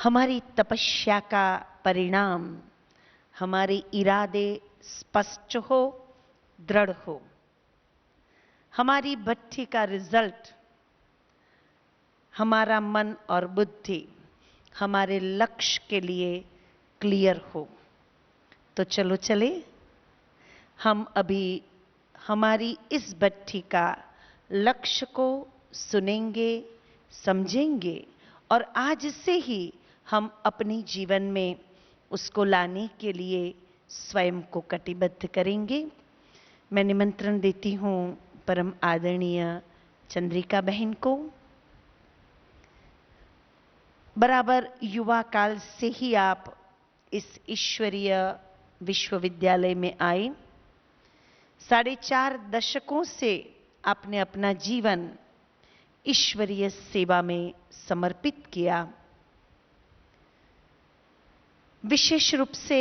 हमारी तपस्या का परिणाम हमारे इरादे स्पष्ट हो, दृढ़ हो। हमारी भट्ठी का रिजल्ट हमारा मन और बुद्धि हमारे लक्ष्य के लिए क्लियर हो। तो चलो चले, हम अभी हमारी इस भट्ठी का लक्ष्य को सुनेंगे, समझेंगे और आज से ही हम अपने जीवन में उसको लाने के लिए स्वयं को कटिबद्ध करेंगे। मैं निमंत्रण देती हूँ परम आदरणीय चंद्रिका बहन को। बराबर युवा काल से ही आप इस ईश्वरीय विश्वविद्यालय में आए। 4.5 दशकों से आपने अपना जीवन ईश्वरीय सेवा में समर्पित किया। विशेष रूप से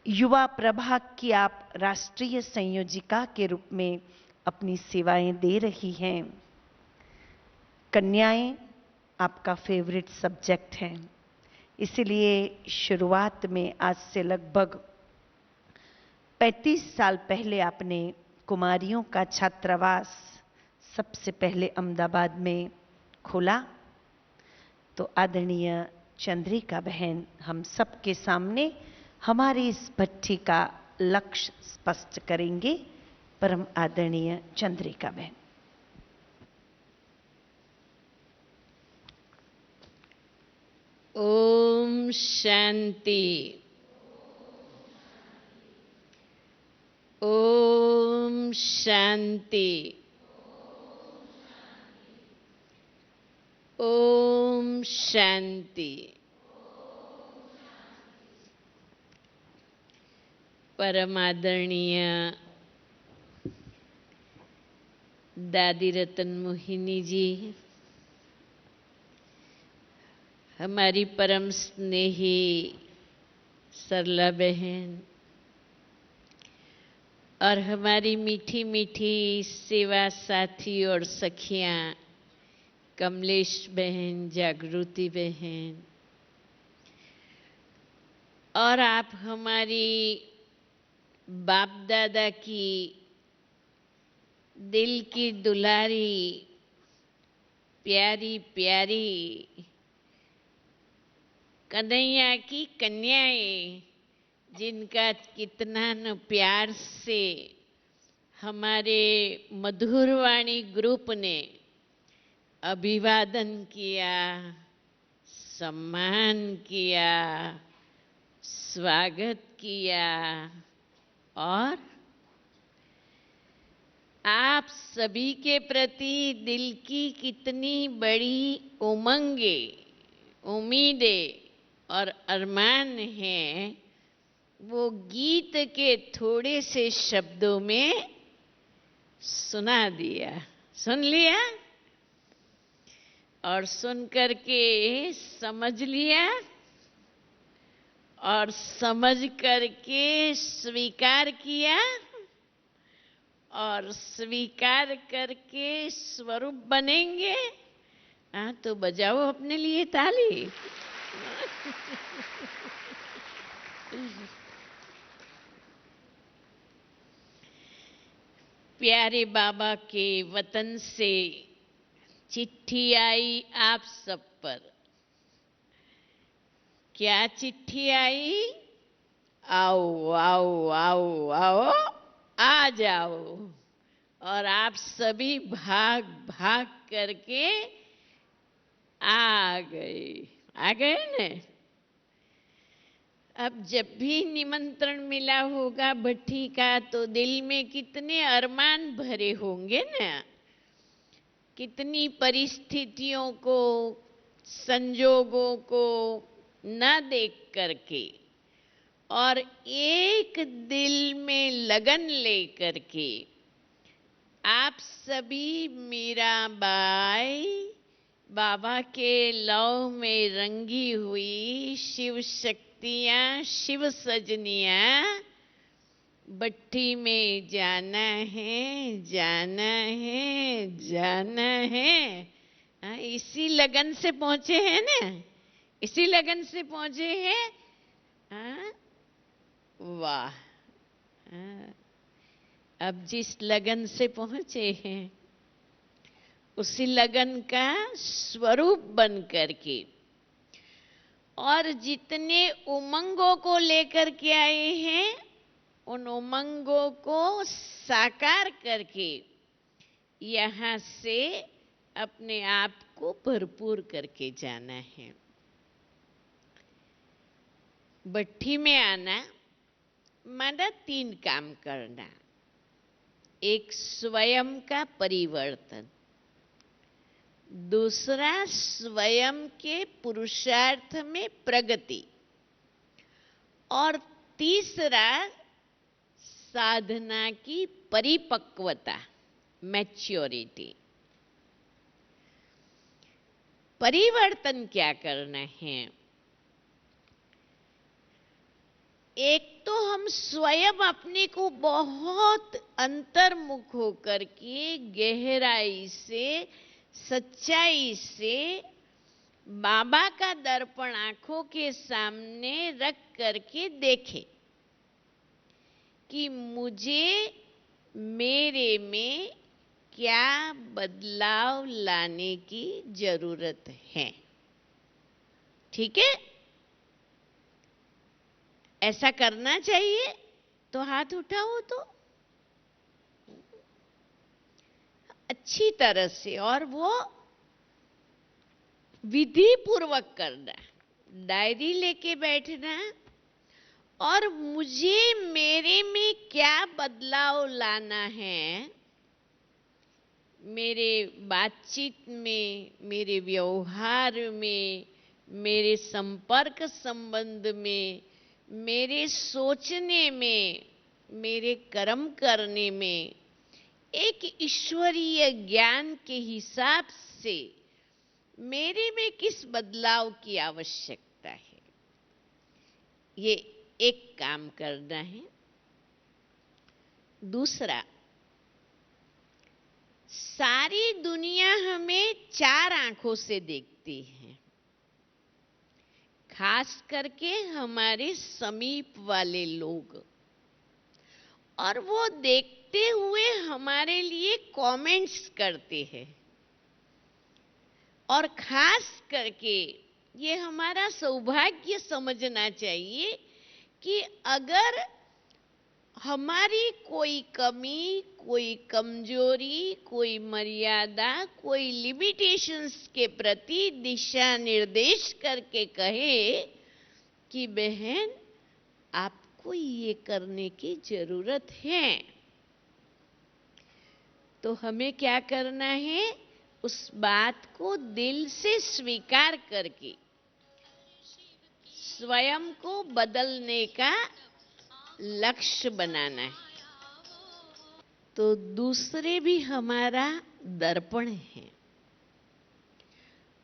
युवा प्रभाग की आप राष्ट्रीय संयोजिका के रूप में अपनी सेवाएं दे रही हैं। कन्याएं आपका फेवरेट सब्जेक्ट है, इसलिए शुरुआत में आज से लगभग 35 साल पहले आपने कुमारियों का छात्रावास सबसे पहले अहमदाबाद में खोला। तो आदरणीय चंद्रिका बहन हम सबके सामने हमारी इस भट्ठी का लक्ष्य स्पष्ट करेंगे। परम आदरणीय चंद्रिका बहन। ओम शांति। ओम शांति। ओम शांति। परम आदरणीय दादी रतन मोहिनी जी, हमारी परम स्नेही सरला बहन और हमारी मीठी मीठी सेवा साथी और सखियां कमलेश बहन, जागृति बहन, और आप हमारी बाप दादा की दिल की दुलारी प्यारी प्यारी कन्हैया की कन्याएं, जिनका कितना न प्यार से हमारे मधुरवाणी ग्रुप ने अभिवादन किया, सम्मान किया, स्वागत किया और आप सभी के प्रति दिल की कितनी बड़ी उमंगें, उम्मीदें और अरमान हैं, वो गीत के थोड़े से शब्दों में सुना दिया, सुन लिया और सुन करके समझ लिया और समझ करके स्वीकार किया और स्वीकार करके स्वरूप बनेंगे। हाँ, तो बजाओ अपने लिए ताली। प्यारे बाबा के वतन से चिट्ठी आई आप सब पर। क्या चिट्ठी आई? आओ आओ आओ आओ, आ जाओ। और आप सभी भाग भाग करके आ गए न। अब जब भी निमंत्रण मिला होगा भट्ठी का तो दिल में कितने अरमान भरे होंगे ना, कितनी परिस्थितियों को, संजोगों को न देख करके और एक दिल में लगन ले करके आप सभी मीराबाई बाबा के लौ में रंगी हुई शिव शक्तियां, शिव सजनियां, भट्ठी में जाना है, जाना है, जाना है। इसी लगन से पहुंचे हैं ना, इसी लगन से पहुंचे हैं। वाह। अब जिस लगन से पहुंचे हैं उसी लगन का स्वरूप बन करके और जितने उमंगों को लेकर के आए हैं उन उमंगों को साकार करके यहां से अपने आप को भरपूर करके जाना है। भट्ठी में आना माना 3 काम करना। एक स्वयं का परिवर्तन, दूसरा स्वयं के पुरुषार्थ में प्रगति और तीसरा साधना की परिपक्वता, मैच्योरिटी। परिवर्तन क्या करना है? एक तो हम स्वयं अपने को बहुत अंतर्मुख होकर के गहराई से, सच्चाई से बाबा का दर्पण आंखों के सामने रख करके देखें कि मुझे मेरे में क्या बदलाव लाने की जरूरत है। ठीक है, ऐसा करना चाहिए तो हाथ उठाओ तो अच्छी तरह से, और वो विधि पूर्वक करना। डायरी लेके बैठना और मुझे मेरे में क्या बदलाव लाना है, मेरे बातचीत में, मेरे व्यवहार में, मेरे संपर्क संबंध में, मेरे सोचने में, मेरे कर्म करने में, एक ईश्वरीय ज्ञान के हिसाब से मेरे में किस बदलाव की आवश्यकता है, ये एक काम करना है। दूसरा, सारी दुनिया हमें 4 आंखों से देखती है, खास करके हमारे समीप वाले लोग, और वो देखते हुए हमारे लिए कमेंट्स करते हैं। और खास करके ये हमारा सौभाग्य समझना चाहिए कि अगर हमारी कोई कमी, कोई कमजोरी, कोई मर्यादा, कोई लिमिटेशंस के प्रति दिशा निर्देश करके कहे कि बहन आपको ये करने की जरूरत है, तो हमें क्या करना है? उस बात को दिल से स्वीकार करके स्वयं को बदलने का लक्ष्य बनाना है। तो दूसरे भी हमारा दर्पण है,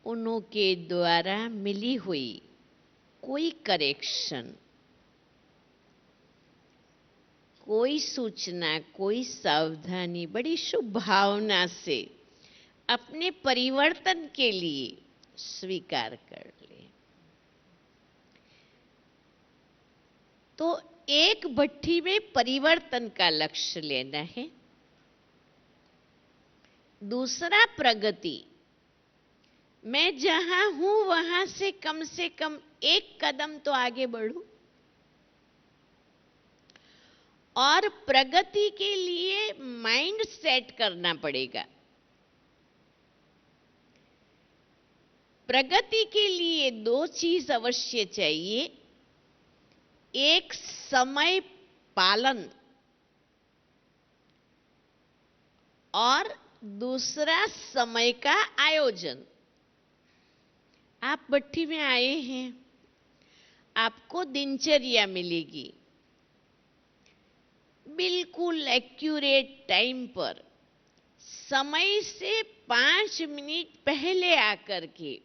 उनके द्वारा मिली हुई कोई करेक्शन, कोई सूचना, कोई सावधानी बड़ी शुभ भावना से अपने परिवर्तन के लिए स्वीकार कर ले। तो एक भट्ठी में परिवर्तन का लक्ष्य लेना है। दूसरा प्रगति, मैं जहां हूं वहां से कम 1 कदम तो आगे बढ़ूं, और प्रगति के लिए माइंड सेट करना पड़ेगा। प्रगति के लिए 2 चीज अवश्य चाहिए, एक समय पालन और दूसरा समय का आयोजन। आप भट्ठी में आए हैं, आपको दिनचर्या मिलेगी, बिल्कुल एक्यूरेट टाइम पर, समय से 5 मिनट पहले आकर के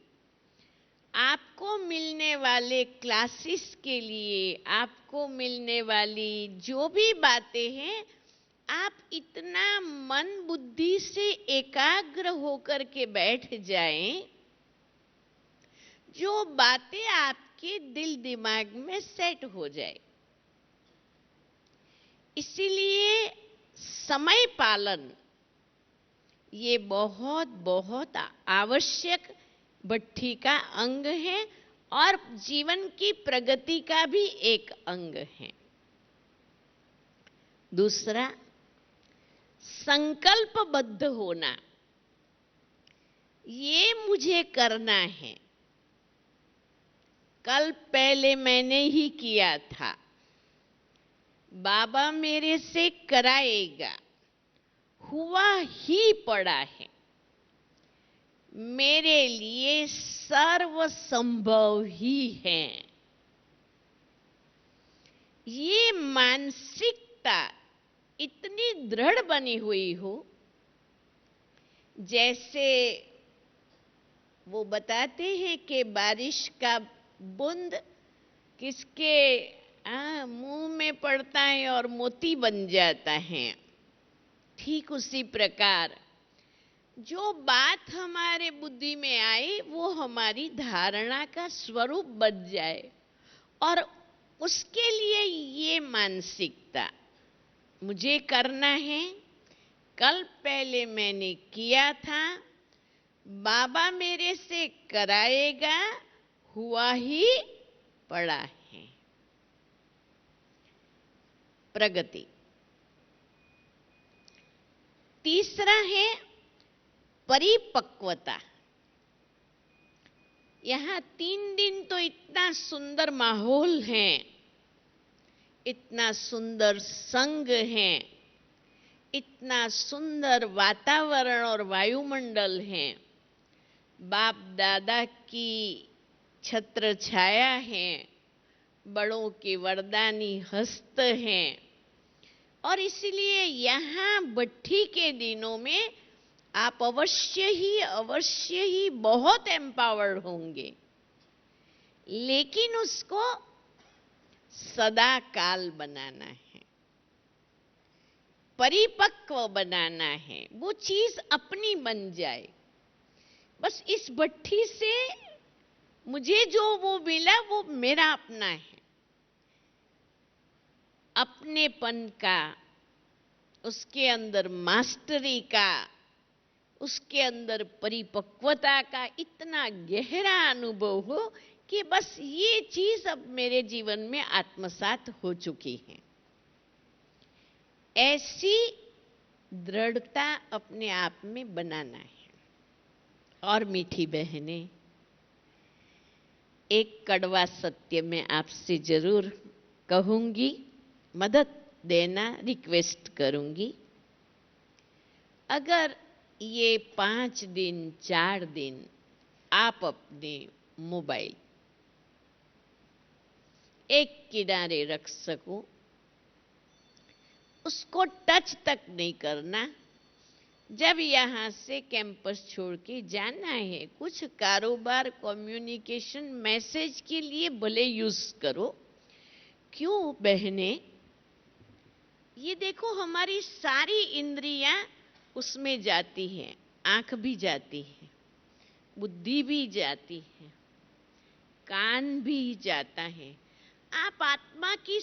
आपको मिलने वाले क्लासेस के लिए, आपको मिलने वाली जो भी बातें हैं आप इतना मन बुद्धि से एकाग्र होकर के बैठ जाएं, जो बातें आपके दिल दिमाग में सेट हो जाए। इसीलिए समय पालन ये बहुत बहुत आवश्यक भट्ठी का अंग है और जीवन की प्रगति का भी एक अंग है। दूसरा, संकल्पबद्ध होना, ये मुझे करना है। कल पहले मैंने ही किया था, बाबा मेरे से कराएगा, हुआ ही पड़ा है, मेरे लिए सर्व संभव ही है। ये मानसिकता इतनी दृढ़ बनी हुई हो, जैसे वो बताते हैं कि बारिश का बूंद किसके मुंह में पड़ता है और मोती बन जाता है। ठीक उसी प्रकार जो बात हमारे बुद्धि में आए वो हमारी धारणा का स्वरूप बन जाए, और उसके लिए ये मानसिकता मुझे करना है। कल पहले मैंने किया था, बाबा मेरे से कराएगा, हुआ ही पड़ा है। प्रगति। तीसरा है परिपक्वता। यहां 3 दिन तो इतना सुंदर माहौल है, इतना सुंदर संग है, इतना सुंदर वातावरण और वायुमंडल है, बाप दादा की छत्र छाया है, बड़ों के वरदानी हस्त हैं, और इसलिए यहाँ भट्ठी के दिनों में आप अवश्य ही बहुत एम्पावर्ड होंगे, लेकिन उसको सदा काल बनाना है, परिपक्व बनाना है, वो चीज अपनी बन जाए। बस इस भट्ठी से मुझे जो वो मिला वो मेरा अपना है। अपनेपन का, उसके अंदर मास्टरी का, उसके अंदर परिपक्वता का इतना गहरा अनुभव हो कि बस ये चीज अब मेरे जीवन में आत्मसात हो चुकी है। ऐसी दृढ़ता अपने आप में बनाना है। और मीठी बहनें, एक कड़वा सत्य मैं आपसे जरूर कहूंगी, मदद देना रिक्वेस्ट करूंगी। अगर ये 5 दिन 4 दिन आप अपने मोबाइल एक किनारे रख सको, उसको टच तक नहीं करना। जब यहाँ से कैंपस छोड़ के जाना है, कुछ कारोबार, कम्युनिकेशन, मैसेज के लिए भले यूज करो। क्यों बहने, ये देखो हमारी सारी इंद्रियां उसमें जाती है, आंख भी जाती है, बुद्धि भी जाती है, कान भी जाता है। आप आत्मा की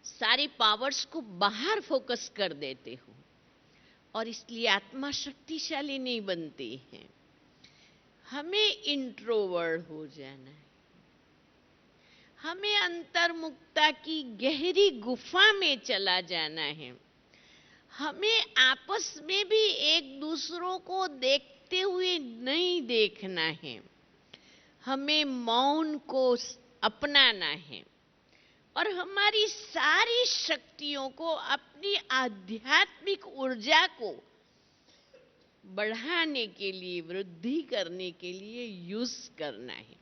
सारी पावर्स को बाहर फोकस कर देते हो, और इसलिए आत्मा शक्तिशाली नहीं बनती है। हमें इंट्रोवर्ट हो जाना है, हमें अंतर्मुखता की गहरी गुफा में चला जाना है। हमें आपस में भी एक दूसरों को देखते हुए नहीं देखना है, हमें मौन को अपनाना है, और हमारी सारी शक्तियों को, अपनी आध्यात्मिक ऊर्जा को बढ़ाने के लिए, वृद्धि करने के लिए यूज करना है।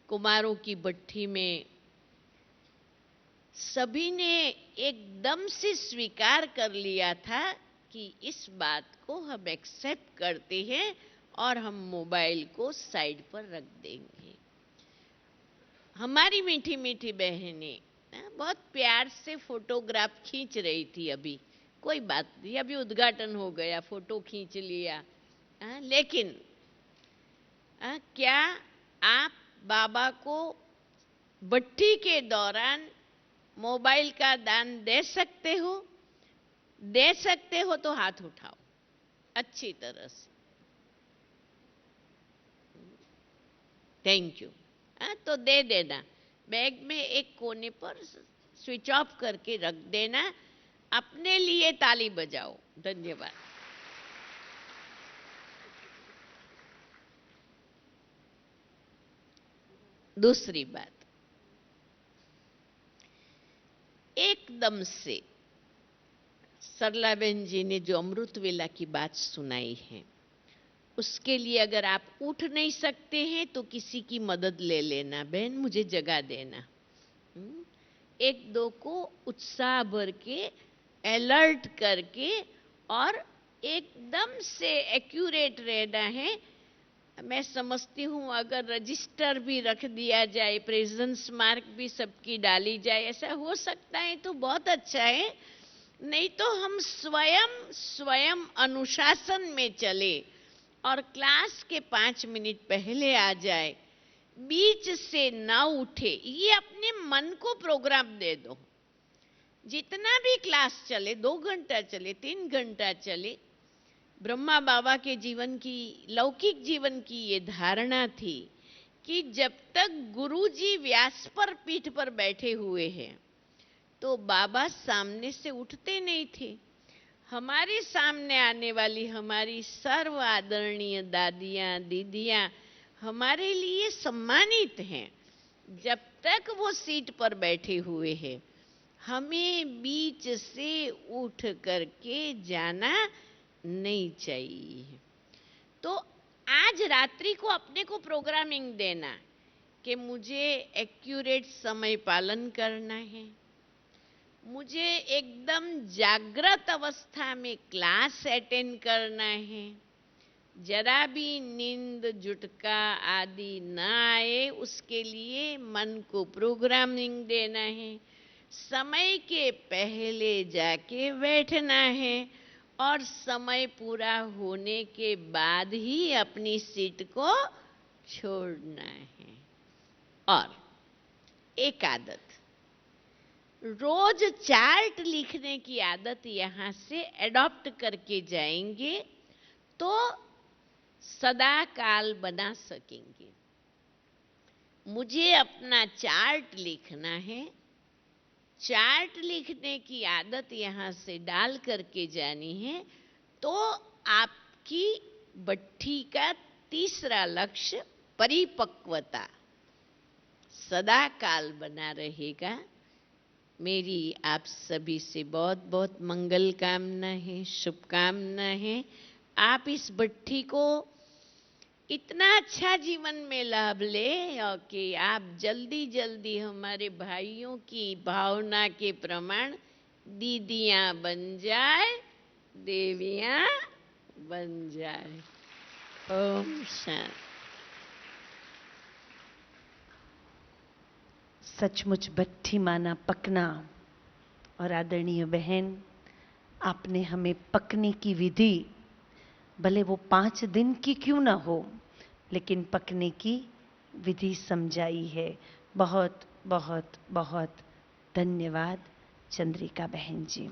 कुमारों की भट्ठी में सभी ने एकदम से स्वीकार कर लिया था कि इस बात को हम एक्सेप्ट करते हैं और हम मोबाइल को साइड पर रख देंगे। हमारी मीठी मीठी बहनें, बहुत प्यार से फोटोग्राफ खींच रही थी अभी, कोई बात नहीं, अभी उद्घाटन हो गया, फोटो खींच लिया। लेकिन क्या आप बाबा को भट्ठी के दौरान मोबाइल का दान दे सकते हो? दे सकते हो तो हाथ उठाओ अच्छी तरह से। Thank you. तो दे देना, बैग में एक कोने पर स्विच ऑफ करके रख देना। अपने लिए ताली बजाओ। धन्यवाद। दूसरी बात, एकदम से सरलाबेन जी ने जो अमृत वेला की बात सुनाई है, उसके लिए अगर आप उठ नहीं सकते हैं तो किसी की मदद ले लेना। बहन मुझे जगा देना। एक दो को उत्साह भर के, अलर्ट करके, और एकदम से एक्यूरेट रहना है। मैं समझती हूँ अगर रजिस्टर भी रख दिया जाए, प्रेजेंस मार्क भी सबकी डाली जाए, ऐसा हो सकता है तो बहुत अच्छा है। नहीं तो हम स्वयं अनुशासन में चले और क्लास के 5 मिनट पहले आ जाए, बीच से ना उठे। ये अपने मन को प्रोग्राम दे दो। जितना भी क्लास चले, 2 घंटा चले, 3 घंटा चले, ब्रह्मा बाबा के जीवन की, लौकिक जीवन की ये धारणा थी कि जब तक गुरुजी व्यास पर पीठ पर बैठे हुए हैं तो बाबा सामने से उठते नहीं थे। हमारे सामने आने वाली हमारी सर्व आदरणीय दादियाँ, दीदियाँ हमारे लिए सम्मानित हैं। जब तक वो सीट पर बैठे हुए हैं, हमें बीच से उठ करके जाना नहीं चाहिए। तो आज रात्रि को अपने को प्रोग्रामिंग देना कि मुझे एक्यूरेट समय पालन करना है, मुझे एकदम जागृत अवस्था में क्लास अटेंड करना है, जरा भी नींद झुटका आदि ना आए उसके लिए मन को प्रोग्रामिंग देना है, समय के पहले जाके बैठना है और समय पूरा होने के बाद ही अपनी सीट को छोड़ना है। और एक आदत, रोज चार्ट लिखने की आदत यहाँ से एडॉप्ट करके जाएंगे तो सदा काल बना सकेंगे। मुझे अपना चार्ट लिखना है, चार्ट लिखने की आदत यहाँ से डाल करके जानी है तो आपकी भट्ठी का तीसरा लक्ष्य परिपक्वता सदा काल बना रहेगा। मेरी आप सभी से बहुत बहुत मंगल कामना है, शुभकामना है। आप इस भट्ठी को इतना अच्छा जीवन में लाभ ले और कि आप जल्दी जल्दी हमारे भाइयों की भावना के प्रमाण दीदियां बन जाए, देवियां बन जाए। ओम शांति। सचमुच भट्ठी माना पकना। और आदरणीय बहन, आपने हमें पकने की विधि, भले वो 5 दिन की क्यों ना हो, लेकिन पकने की विधि समझाई है। बहुत बहुत बहुत धन्यवाद चंद्रिका बहन जी।